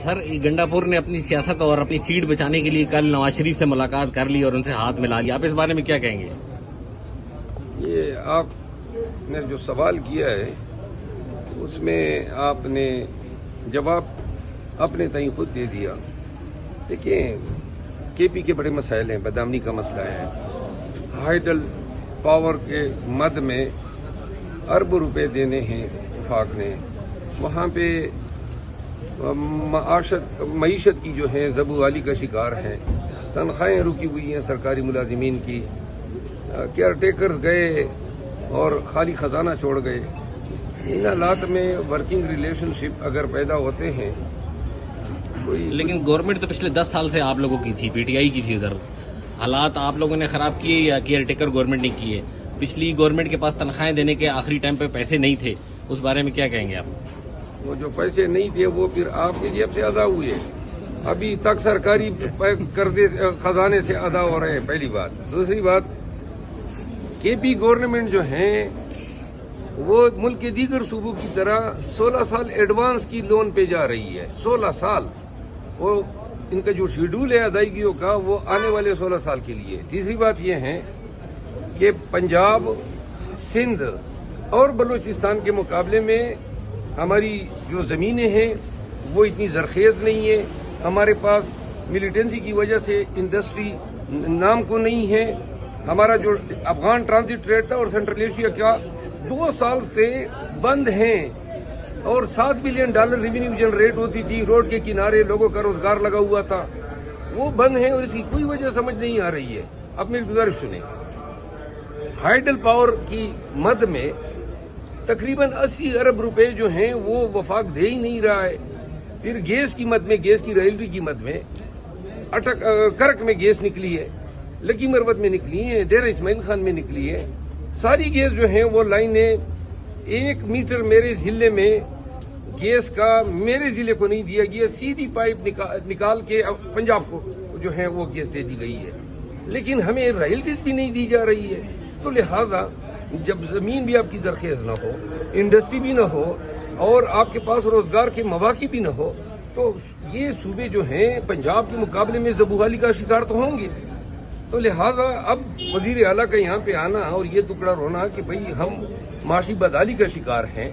سر گنڈاپور نے اپنی سیاست اور اپنی سیٹ بچانے کے لیے کل نواز شریف سے ملاقات کر لی اور ان سے ہاتھ ملا لیا. آپ اس بارے میں کیا کہیں گے؟ یہ آپ نے جو سوال کیا ہے اس میں آپ نے جواب اپنے تئیں خود دے دیا. دیکھیں کے پی کے بڑے مسائل ہیں. بدامنی کا مسئلہ ہے, ہائیڈل پاور کے مد میں اربوں روپے دینے ہیں وفاق نے. وہاں پہ معیشت کی جو ہے زبوالی کا شکار ہیں. تنخواہیں رکی ہوئی ہیں سرکاری ملازمین کی. کیئر ٹیکر گئے اور خالی خزانہ چھوڑ گئے. ان حالات میں ورکنگ ریلیشن شپ اگر پیدا ہوتے ہیں لیکن گورنمنٹ تو پچھلے 10 سال سے آپ لوگوں کی تھی, پی ٹی آئی کی تھی. ادھر حالات آپ لوگوں نے خراب کیے یا کیئر ٹیکر گورنمنٹ نے کیے؟ پچھلی گورنمنٹ کے پاس تنخواہیں دینے کے آخری ٹائم پہ پیسے نہیں تھے, اس بارے میں کیا کہیں گے آپ؟ وہ جو پیسے نہیں تھے وہ پھر آپ کی جیب سے ادا ہوئے. ابھی تک سرکاری خزانے سے ادا ہو رہے ہیں, پہلی بات. دوسری بات, کے پی گورنمنٹ جو ہیں وہ ملک کے دیگر صوبوں کی طرح 16 سال ایڈوانس کی لون پہ جا رہی ہے. 16 سال وہ ان کا جو شیڈول ہے ادائیگیوں کا وہ آنے والے 16 سال کے لیے. تیسری بات یہ ہے کہ پنجاب, سندھ اور بلوچستان کے مقابلے میں ہماری جو زمینیں ہیں وہ اتنی زرخیز نہیں ہے. ہمارے پاس ملیٹنسی کی وجہ سے انڈسٹری نام کو نہیں ہے. ہمارا جو افغان ٹرانزٹ ٹریڈ تھا اور سینٹرل ایشیا کا 2 سال سے بند ہیں اور $7 بلین ریونیو جنریٹ ہوتی تھی. روڈ کے کنارے لوگوں کا روزگار لگا ہوا تھا, وہ بند ہیں اور اس کی کوئی وجہ سمجھ نہیں آ رہی ہے. اب میری گزارش سنیں, ہائیڈل پاور کی مد میں تقریباً 80 ارب روپے جو ہیں وہ وفاق دے ہی نہیں رہا ہے. پھر گیس کی مد میں, گیس کی رائلٹی کی مد میں کرک میں گیس نکلی ہے, لکی مروت میں نکلی ہے, ڈیرہ اسماعیل خان میں نکلی ہے. ساری گیس جو ہیں وہ لائنیں 1 میٹر میرے ضلع میں گیس کا میرے ضلع کو نہیں دیا گیا. سیدھی پائپ نکال کے پنجاب کو جو ہے وہ گیس دے دی گئی ہے, لیکن ہمیں رائلٹیز بھی نہیں دی جا رہی ہے. تو لہذا جب زمین بھی آپ کی زرخیز نہ ہو, انڈسٹری بھی نہ ہو اور آپ کے پاس روزگار کے مواقع بھی نہ ہو, تو یہ صوبے جو ہیں پنجاب کے مقابلے میں زبوالی کا شکار تو ہوں گے. تو لہذا اب وزیر اعلیٰ کا یہاں پہ آنا اور یہ ٹکڑا رونا کہ بھئی ہم معاشی بدحالی کا شکار ہیں,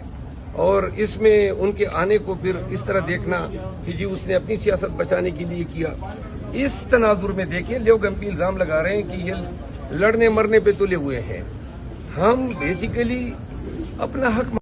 اور اس میں ان کے آنے کو پھر اس طرح دیکھنا کہ جی اس نے اپنی سیاست بچانے کے لیے کیا. اس تناظر میں دیکھیں لوگ ہم پہ الزام لگا رہے ہیں کہ یہ لڑنے مرنے پہ تلے ہوئے ہیں. ہم بیسیکلی اپنا حق